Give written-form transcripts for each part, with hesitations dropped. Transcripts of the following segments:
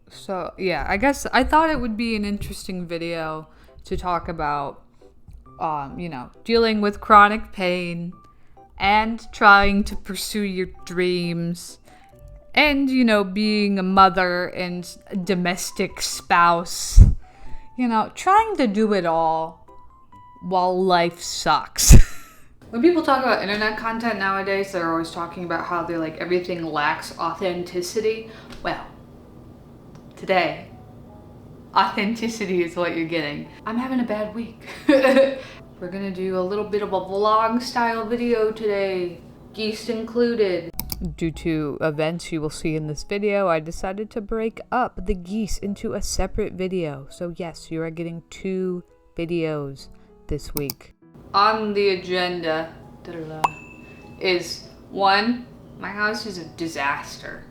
So, yeah, I guess I thought it would be an interesting video to talk about, dealing with chronic pain and trying to pursue your dreams and, being a mother and a domestic spouse. Trying to do it all while life sucks. When people talk about internet content nowadays, they're always talking about how they're like everything lacks authenticity. Well, today, authenticity is what you're getting. I'm having a bad week. We're gonna do a little bit of a vlog style video today, geese included. Due to events you will see in this video, I decided to break up the geese into a separate video. So yes, you are getting 2 videos this week. On the agenda is 1, my house is a disaster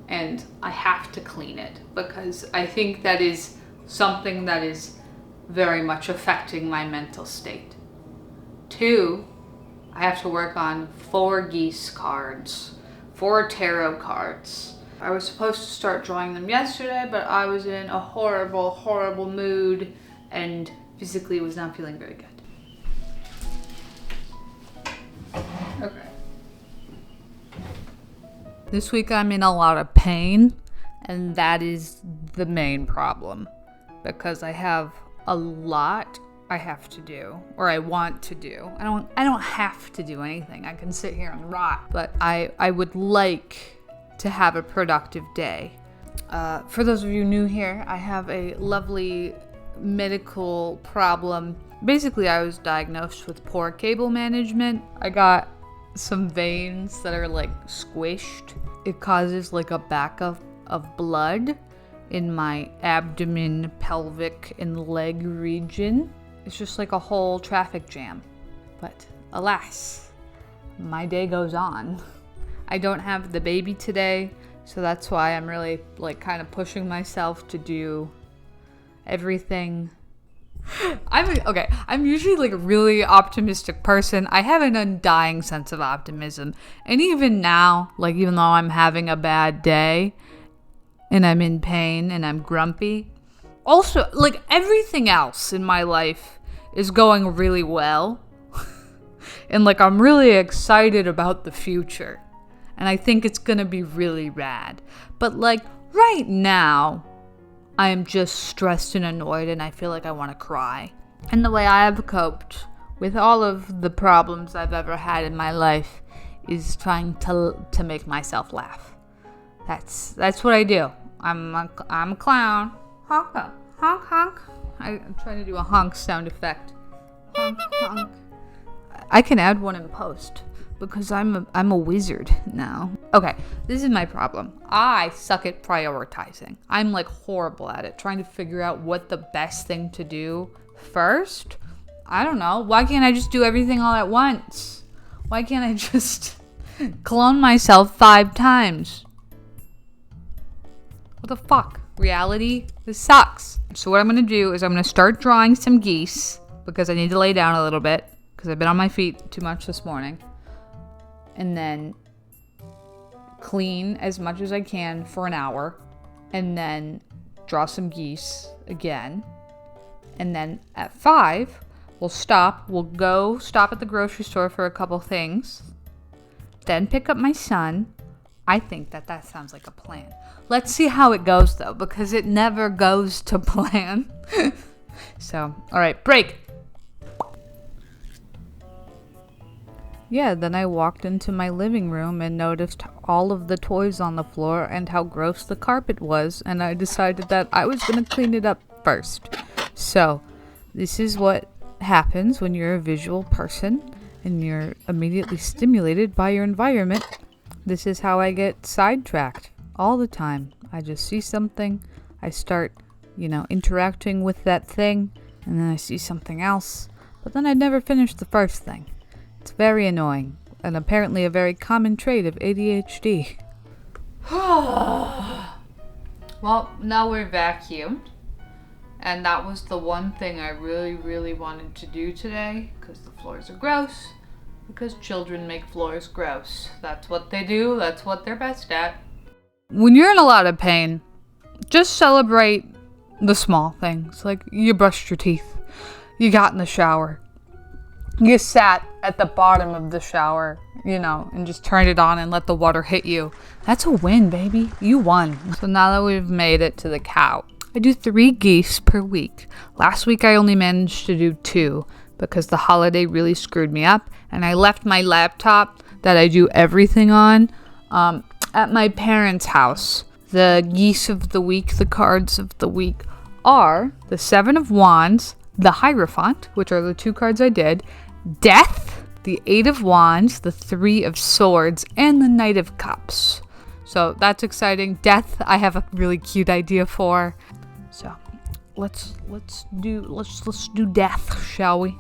and I have to clean it because I think that is something that is very much affecting my mental state. 2, I have to work on 4 geese cards, 4 tarot cards. I was supposed to start drawing them yesterday, but I was in a horrible, horrible mood and physically was not feeling very good. Okay. This week I'm in a lot of pain, and that is the main problem because I have a lot I have to do, or I want to do. I don't have to do anything. I can sit here and rot, but I would like to have a productive day. For those of you new here, I have a lovely medical problem. Basically, I was diagnosed with poor cable management. I got some veins that are like squished. It causes like a backup of blood in my abdomen, pelvic, and leg region. It's just like a whole traffic jam. But alas, my day goes on. I don't have the baby today, so that's why I'm really like kind of pushing myself to do everything. I'm usually like a really optimistic person. I have an undying sense of optimism. And even now, like even though I'm having a bad day and I'm in pain and I'm grumpy, also like everything else in my life is going really well. And like I'm really excited about the future. And I think it's gonna be really rad. But like right now, I am just stressed and annoyed and I feel like I want to cry. And the way I have coped with all of the problems I've ever had in my life is trying to make myself laugh. That's what I do. I'm a clown. Honk, honk, honk. I'm trying to do a honk sound effect. Honk, honk. I can add one in post because I'm a wizard now. Okay, this is my problem. I suck at prioritizing. I'm like horrible at it, trying to figure out what the best thing to do first. I don't know. Why can't I just do everything all at once? Why can't I just clone myself 5 times? What the fuck? Reality? This sucks. So what I'm going to do is I'm going to start drawing some geese because I need to lay down a little bit because I've been on my feet too much this morning. And then clean as much as I can for an hour, and then draw some geese again. And then at 5, we'll go stop at the grocery store for a couple things, then pick up my son. I think that sounds like a plan. Let's see how it goes though, because it never goes to plan. So, all right, break. Yeah, then I walked into my living room and noticed all of the toys on the floor and how gross the carpet was, and I decided that I was going to clean it up first. So, this is what happens when you're a visual person and you're immediately stimulated by your environment. This is how I get sidetracked all the time. I just see something, I start, interacting with that thing, and then I see something else, but then I never finish the first thing. It's very annoying, and apparently a very common trait of ADHD. Well, now we're vacuumed, and that was the one thing I really, really wanted to do today, because the floors are gross, because children make floors gross. That's what they do, that's what they're best at. When you're in a lot of pain, just celebrate the small things. Like, you brushed your teeth, you got in the shower, you sat at the bottom of the shower, and just turned it on and let the water hit you. That's a win, baby. You won. So now that we've made it to the cow, I do 3 geese per week. Last week I only managed to do 2 because the holiday really screwed me up, and I left my laptop that I do everything on at my parents' house. The geese of the week, the cards of the week, are the 7 of Wands, the Hierophant, which are the 2 cards I did, Death, the 8 of Wands, the 3 of Swords, and the Knight of Cups. So that's exciting. Death, I have a really cute idea for. So let's do Death, shall we?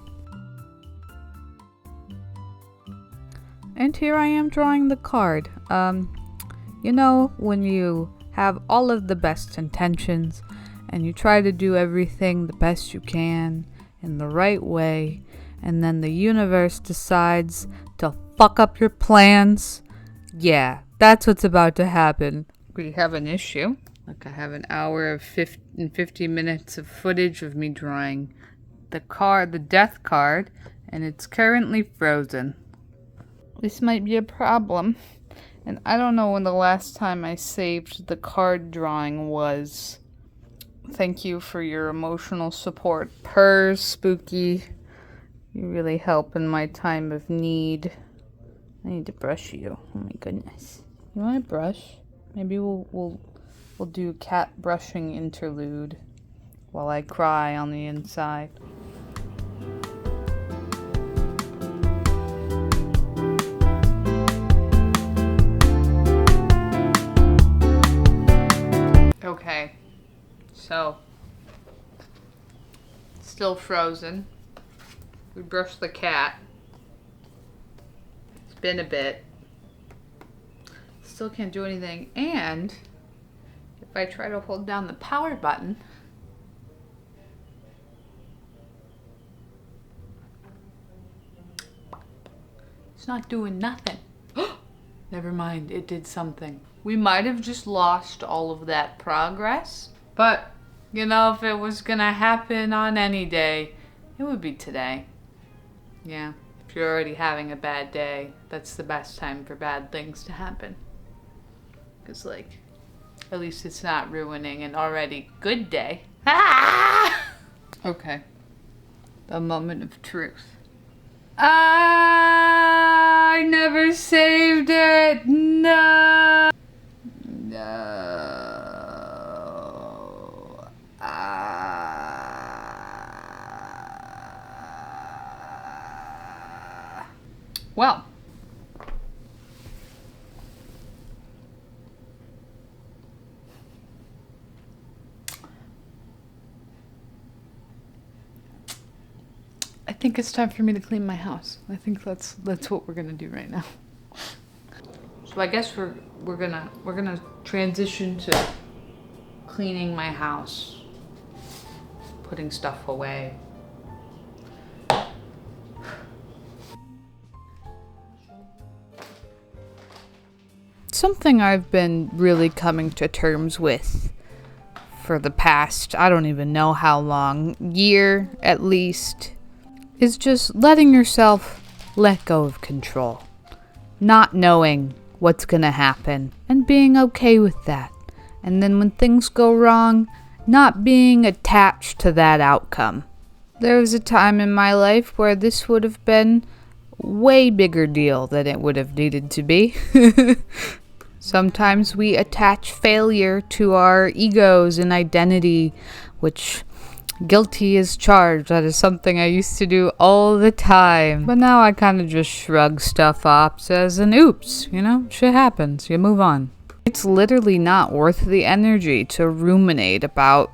And here I am drawing the card. When you have all of the best intentions and you try to do everything the best you can in the right way, and then the universe decides to fuck up your plans. Yeah, that's what's about to happen. We have an issue. Like, I have an hour of 50 minutes of footage of me drawing the death card, and it's currently frozen. This might be a problem. And I don't know when the last time I saved the card drawing was. Thank you for your emotional support. Purrs, Spooky. You really help in my time of need. I need to brush you. Oh my goodness. You want a brush? Maybe we'll do a cat brushing interlude while I cry on the inside. Okay, so still frozen. We brushed the cat. It's been a bit. Still can't do anything. And if I try to hold down the power button, it's not doing nothing. Never mind, it did something. We might have just lost all of that progress, but if it was gonna happen on any day, it would be today. Yeah, if you're already having a bad day, that's the best time for bad things to happen. Because, at least it's not ruining an already good day. Okay, the moment of truth. I never saved it. No. Well. I think it's time for me to clean my house. I think that's what we're gonna do right now. So I guess we're gonna transition to cleaning my house, putting stuff away. Something I've been really coming to terms with for the past, I don't even know how long, year at least, is just letting yourself let go of control. Not knowing what's gonna happen and being okay with that. And then when things go wrong, not being attached to that outcome. There was a time in my life where this would have been a way bigger deal than it would have needed to be. Sometimes we attach failure to our egos and identity, which guilty as charged. That is something I used to do all the time. But now I kind of just shrug stuff off as an oops, shit happens. You move on. It's literally not worth the energy to ruminate about,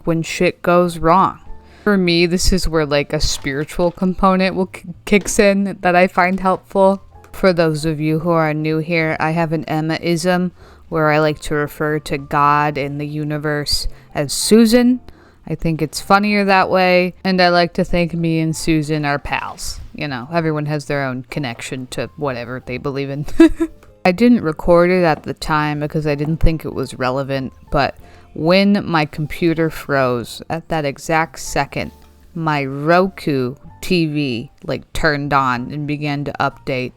when shit goes wrong. For me, this is where, a spiritual component kicks in that I find helpful. For those of you who are new here, I have an Emma-ism where I like to refer to God and the universe as Susan. I think it's funnier that way, and I like to think me and Susan are pals. Everyone has their own connection to whatever they believe in. I didn't record it at the time because I didn't think it was relevant, but when my computer froze at that exact second, my Roku TV like turned on and began to update.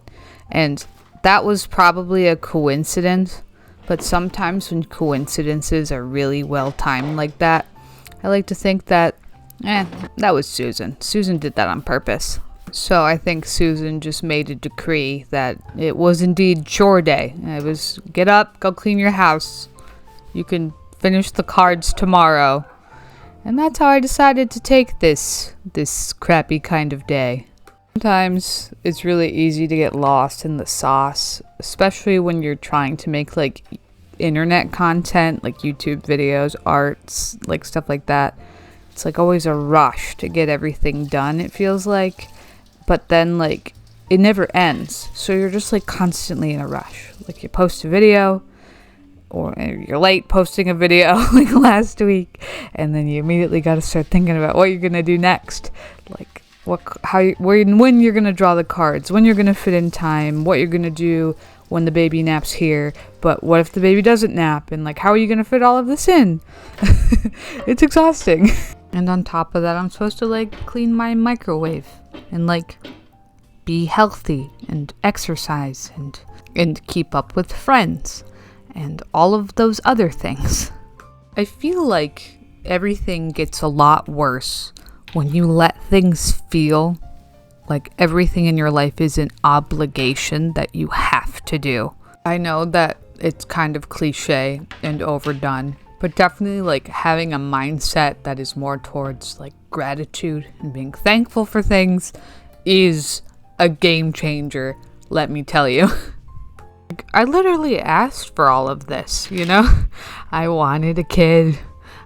And that was probably a coincidence, but sometimes when coincidences are really well timed like that, I like to think that that was Susan. Susan did that on purpose. So I think Susan just made a decree that it was indeed chore day. It was get up, go clean your house. You can finish the cards tomorrow. And that's how I decided to take this crappy kind of day. Sometimes it's really easy to get lost in the sauce, especially when you're trying to make like internet content, like YouTube videos, arts, like stuff like that. It's like always a rush to get everything done, it feels like. But then like it never ends. So you're just like constantly in a rush. Like you post a video, or you're late posting a video like last week, and then you immediately got to start thinking about what you're going to do next. Like when you're going to draw the cards, when you're going to fit in time, what you're going to do when the baby naps here, but what if the baby doesn't nap, and like how are you going to fit all of this in? It's exhausting. And on top of that, I'm supposed to like clean my microwave and like be healthy and exercise and keep up with friends and all of those other things. I feel like everything gets a lot worse when you let things feel like everything in your life is an obligation that you have to do. I know that it's kind of cliche and overdone, but definitely like having a mindset that is more towards like gratitude and being thankful for things is a game changer, let me tell you. I literally asked for all of this, you know? I wanted a kid.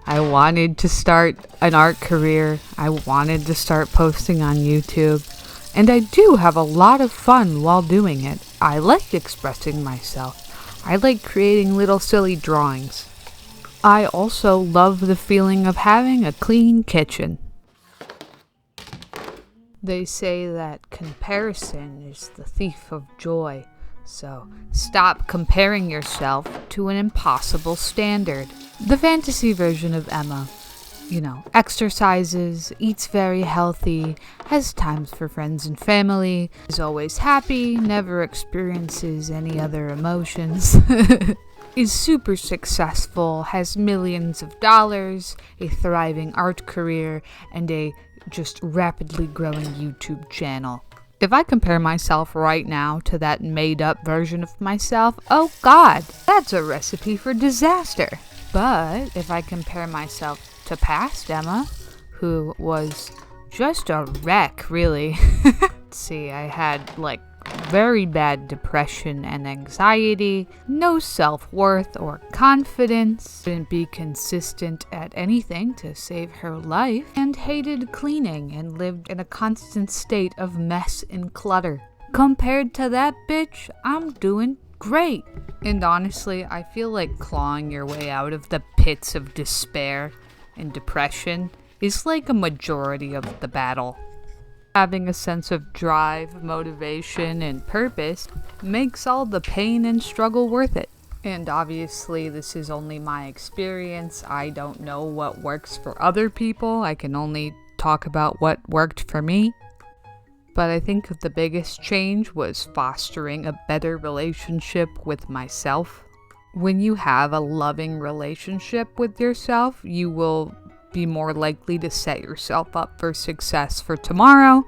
I wanted to start an art career. I wanted to start posting on YouTube. And I do have a lot of fun while doing it. I like expressing myself. I like creating little silly drawings. I also love the feeling of having a clean kitchen. They say that comparison is the thief of joy. So stop comparing yourself to an impossible standard. The fantasy version of Emma, exercises, eats very healthy, has times for friends and family, is always happy, never experiences any other emotions, is super successful, has millions of dollars, a thriving art career, and a just rapidly growing YouTube channel. If I compare myself right now to that made-up version of myself, oh God, that's a recipe for disaster. But if I compare myself to past Emma, who was just a wreck, really. See, I had like very bad depression and anxiety, no self-worth or confidence, didn't be consistent at anything to save her life, and hated cleaning and lived in a constant state of mess and clutter. Compared to that bitch, I'm doing great. And honestly, I feel like clawing your way out of the pits of despair and depression is like a majority of the battle. Having a sense of drive, motivation, and purpose makes all the pain and struggle worth it. And obviously, this is only my experience. I don't know what works for other people. I can only talk about what worked for me. But I think the biggest change was fostering a better relationship with myself. When you have a loving relationship with yourself, you will be more likely to set yourself up for success for tomorrow.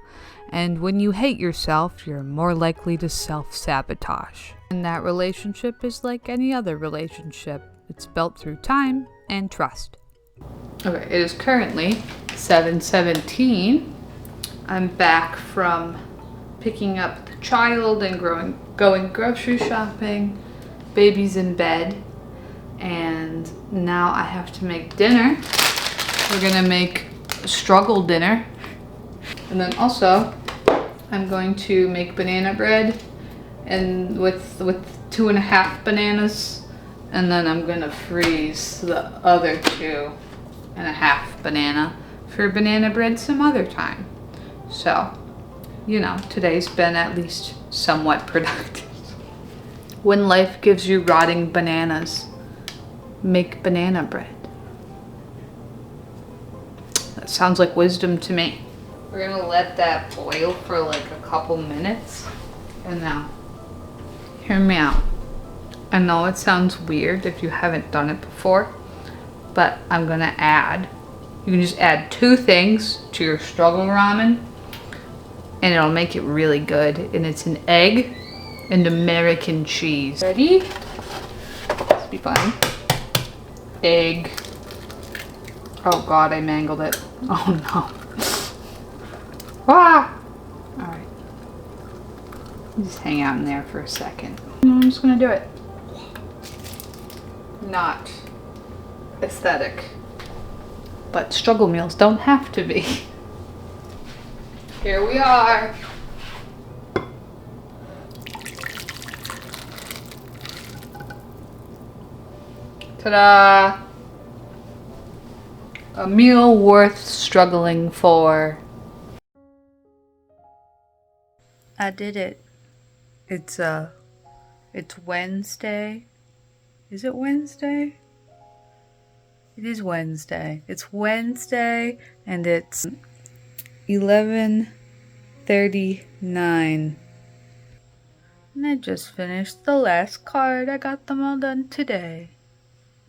And when you hate yourself, you're more likely to self-sabotage. And that relationship is like any other relationship. It's built through time and trust. Okay, it is currently 7:17. I'm back from picking up the child and going grocery shopping. Baby's in bed. And now I have to make dinner. We're gonna make a struggle dinner. And then also, I'm going to make banana bread and with 2.5 bananas. And then I'm gonna freeze the other 2.5 banana for banana bread some other time. So, today's been at least somewhat productive. When life gives you rotting bananas, make banana bread. That sounds like wisdom to me. We're gonna let that boil for like a couple minutes. And now, hear me out. I know it sounds weird if you haven't done it before, but I'm gonna add, you can just add 2 things to your struggle ramen and it'll make it really good. And it's an egg and American cheese. Ready? This will be fun. Egg. Oh God, I mangled it. Oh no. Ah! Alright. Just hang out in there for a second. I'm just gonna do it. Not aesthetic. But struggle meals don't have to be. Here we are. Ta-da! A meal worth struggling for. I did it. It's Wednesday. Is it Wednesday? It is Wednesday. It's Wednesday and it's 11:39. And I just finished the last card. I got them all done today.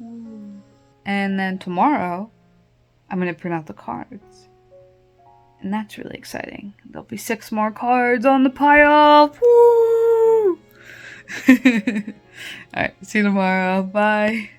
Ooh. And then tomorrow, I'm going to print out the cards. And that's really exciting. There'll be 6 more cards on the pile. Woo! Alright, see you tomorrow. Bye.